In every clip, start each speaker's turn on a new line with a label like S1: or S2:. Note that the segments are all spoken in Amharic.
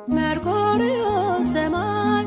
S1: መርቆሬዎስ ሰማይ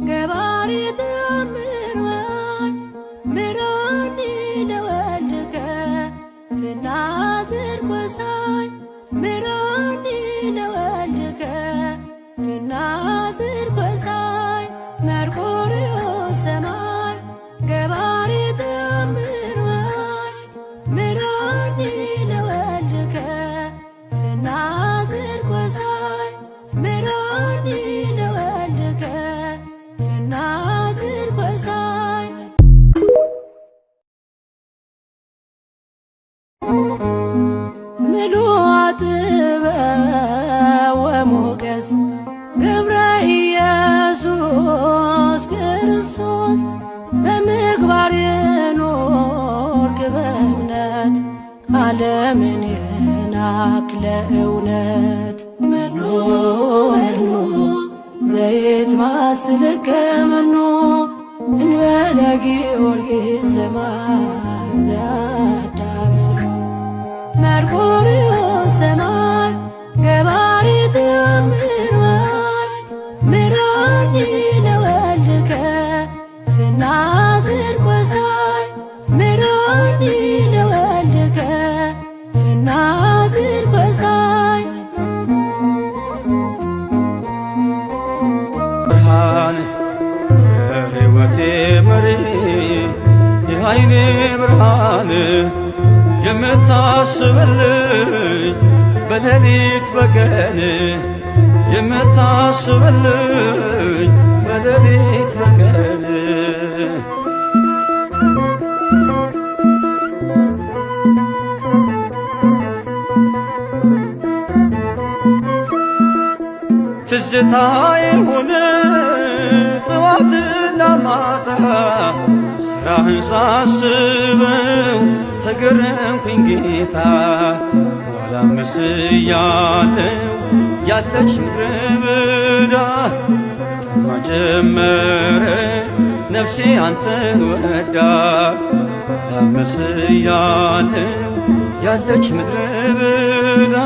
S1: ገባሬ ተአምር ዋይ ምራኒ ለወልድከ ፍናዝር ኮሳይ ምራኒ ለወልድከ ፍናዝር ኮሳይ መርቆሬዎስ ሰማይ ገባሬ ተአምር ዋይ ምራኒ ለወልድከ ፍናዝር ኮሳይ ምራኒ ለወልድከ ፍናዝር ኮሳይ ምሉዓት ወሞገስ ገብረ ኢየሱስ ክርስቶስ በምግባር የኖርክ በእምነት ዓለምን የናክ ለእውነት መኖ ዘይት ማስልከ መኖ እንበለ ጊዮርጊስ ሰማይ ዘአዳም ስሙ መርቆሬዎስ ሰማይ ገባሬ ተአምር ዋይ ምራኒ ለወልድከ ፍናዝር ኮሳይ ምራኒ ለወልድከ ፍናዝር ኮሳይ
S2: ብርሃን የሕይወቴ መሪ የዓይኔ ብርሃን የምታስብልኝ በሌሊት በቀን የምታስብልኝ በሌሊት በቀን ትዝታዬ ሆነ ጠዋትና ማታ ሥራህን ሳስበው ተገረምኩኝ ጌታ ኋላም መስያለው ያለች ምድረ በዳ ከተማ ጀመረ ነፍሴ አንተን ወዳ ኋላም መስያለው ያለች ምድረ በዳ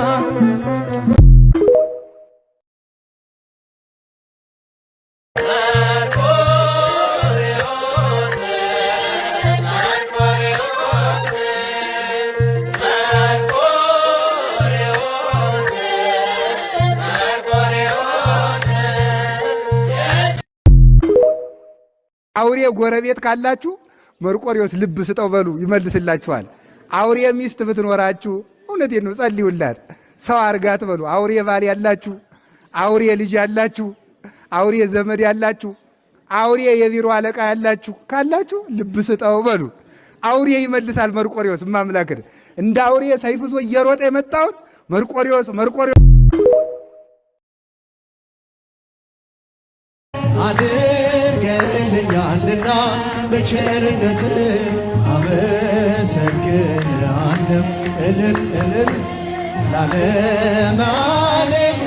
S3: አውሬ ጎረቤት ካላችሁ መርቆሬዎስ ልብ ስጠው በሉ ይመልስላችኋል። አውሬ ሚስት ብትኖራችሁ እውነቴን ነው ጸልዩላት፣ ሰው አርጋት በሉ። አውሬ ባል ያላችሁ፣ አውሬ ልጅ ያላችሁ፣ አውሬ ዘመድ ያላችሁ፣ አውሬ የቢሮ አለቃ ያላችሁ ካላችሁ ልብ ስጠው በሉ። አውሬ ይመልሳል መርቆሬዎስ ማምላክን እንደ አውሬ ሰይፍ ይዞ እየሮጠ የመጣውን መርቆሬዎስ
S4: አድርገልኛልና በቸርነት አመሰግንሃለሁ እልል እልል ለዓለመ ዓለም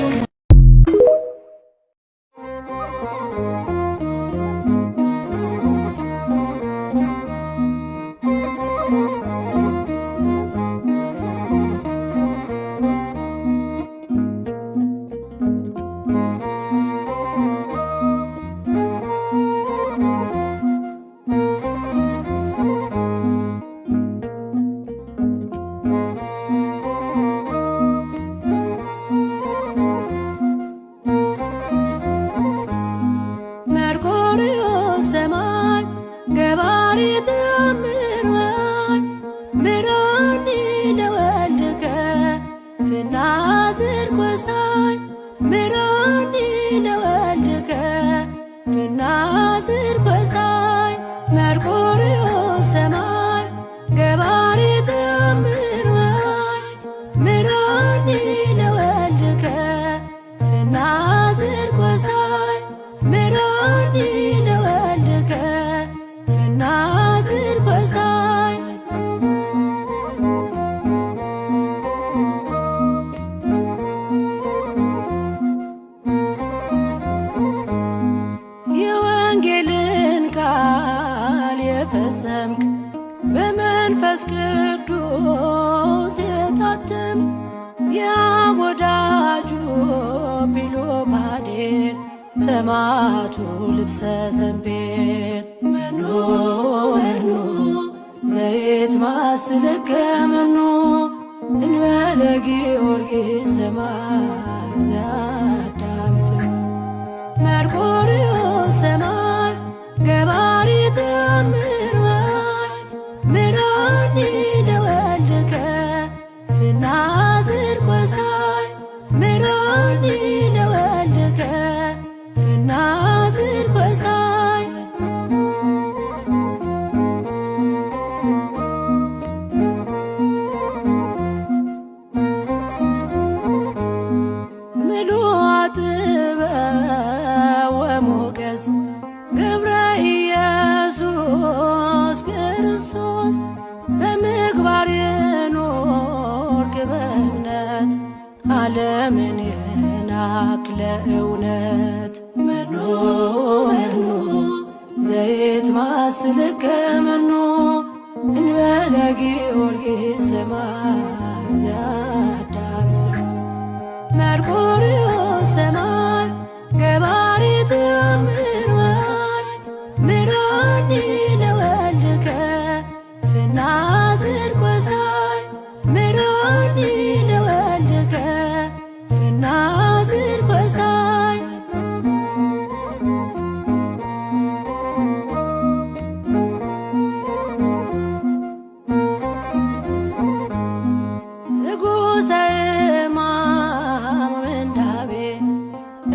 S1: ፓዴን ሰማዕቱ ልብሰ ሰንፔር መኑ መኑ ዘይት ማስለከ መኑ እንበለ ጊዮርጊስ ሰማዕት ዘአዳም ስሙ መርቆሬዎስ ሰማይ ገባሬ ተአምር ምራኒ ለወልድከ ፍናዝር ቆሳይ ምራኒ ለወልድከ ፍናዝር ቆሳይ ምሉአ ጥበብ ወሞገስ ገብረ ኢየሱስ ክርስቶስ በምግባር የኖርክ በእምነት ዓለምን የናክ ለእውነት መኑ መኑ ዘይት ማስለከ መኑ እንበለ ጊዮርጊስ ሰማዕት ዘአዳም ስሙ መርቆሬዎስ ሰማይ ገባሬ ተአምር ምራኒ ለወልድከ ፍናዝር ቆሳይ ምራኒ ለወልድከ ፍናዝር ቆሳይ ንጉሠ ሕማም ምንዳቤ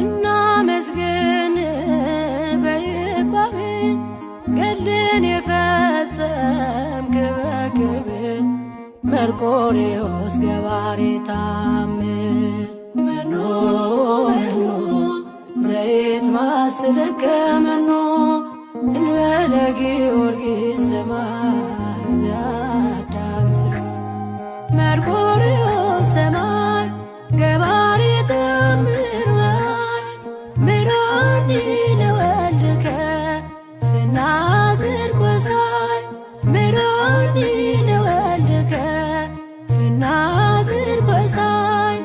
S1: እናመስግን በይባቤ ገድልን የፈጸምክ በክብር መርቆሬዎስ ገባሬ ተአምር መኑ መኑ ዘይት ማስለከ መኑ እንበለ ጊዮርጊስ ሰማዕት ዘአዳም ስሙ መርቆሬዎስ ሰማይ ገባሬ ተአምር ምራኒ ለወልድከ ፍናዝር ቆሳይ ምራኒ ለወልድከ ፍናዝር ቆሳይ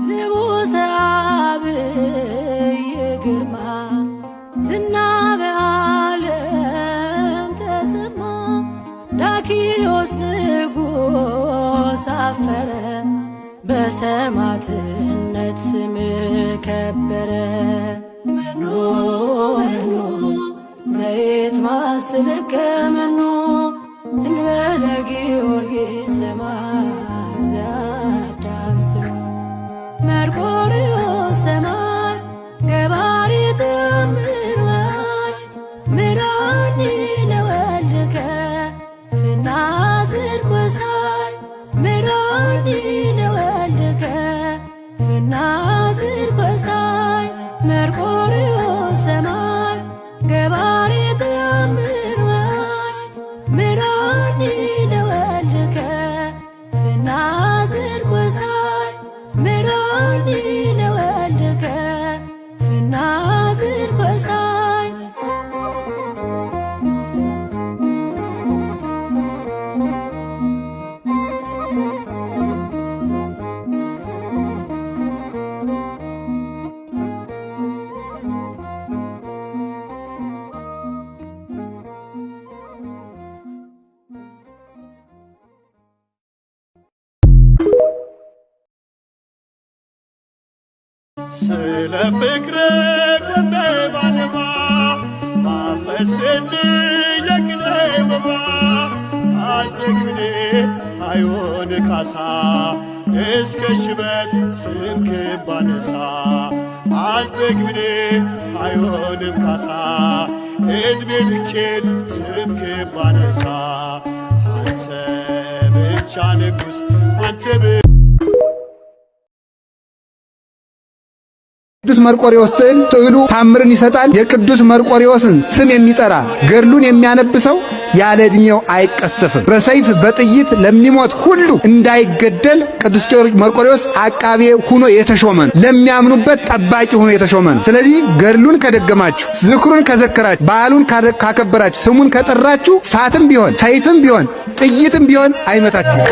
S1: ልቡሰ አብይ ግርማ ዝና በዓለም ተሰማ ዳኪዎስ ንጉሥ አፈረ በሰማዕትነት ስም ከበረ መኑ መኑ ዘይት ማስለከ መኑ እንበለ ጊዮርጊስ ሰማዕት ዘአዳም ስሙ መርቆሬዎስ ሰማይ ገባሬ ተአምር ምራኒ ለወልድከ ፍናዝር ቆሳይ ምራኒ ለወልድከ ፍናዝር ቆሳይ መርቆሬዎስ ሰማይ ገባሬ ተአምር ምራኒ ለወልድከ ፍናዝር ቆሳይ ምራኒ ለወልድከ ፍናዝር ቆሳይ
S4: ስለ ፍቅር ቆሜ ባነባ ማፈስን የቅኔ ወባ አልጠግብኔ አይሆን ካሳ እስከ ሽበት ስምክን ባነሳ አልጠግብኔ አይሆንም ካሳ ዕድሜ ልኬን ስምክን ባነሳ አንተ ብቻ ንጉሥ አንተ
S3: ቅዱስ መርቆሬዎስ ስዕሉ ታምርን ይሰጣል። የቅዱስ መርቆሬዎስን ስም የሚጠራ ገድሉን የሚያነብሰው ያለ ዕድሜው አይቀሰፍም። በሰይፍ በጥይት ለሚሞት ሁሉ እንዳይገደል ቅዱስ መርቆሬዎስ አቃቤ ሁኖ የተሾመ ነው። ለሚያምኑበት ጠባቂ ሁኖ የተሾመ ነው። ስለዚህ ገድሉን ከደገማችሁ፣ ዝክሩን ከዘከራችሁ፣ በዓሉን ካከበራችሁ፣ ስሙን ከጠራችሁ ሳትም ቢሆን ሰይፍም ቢሆን ጥይትም ቢሆን አይመታችሁም።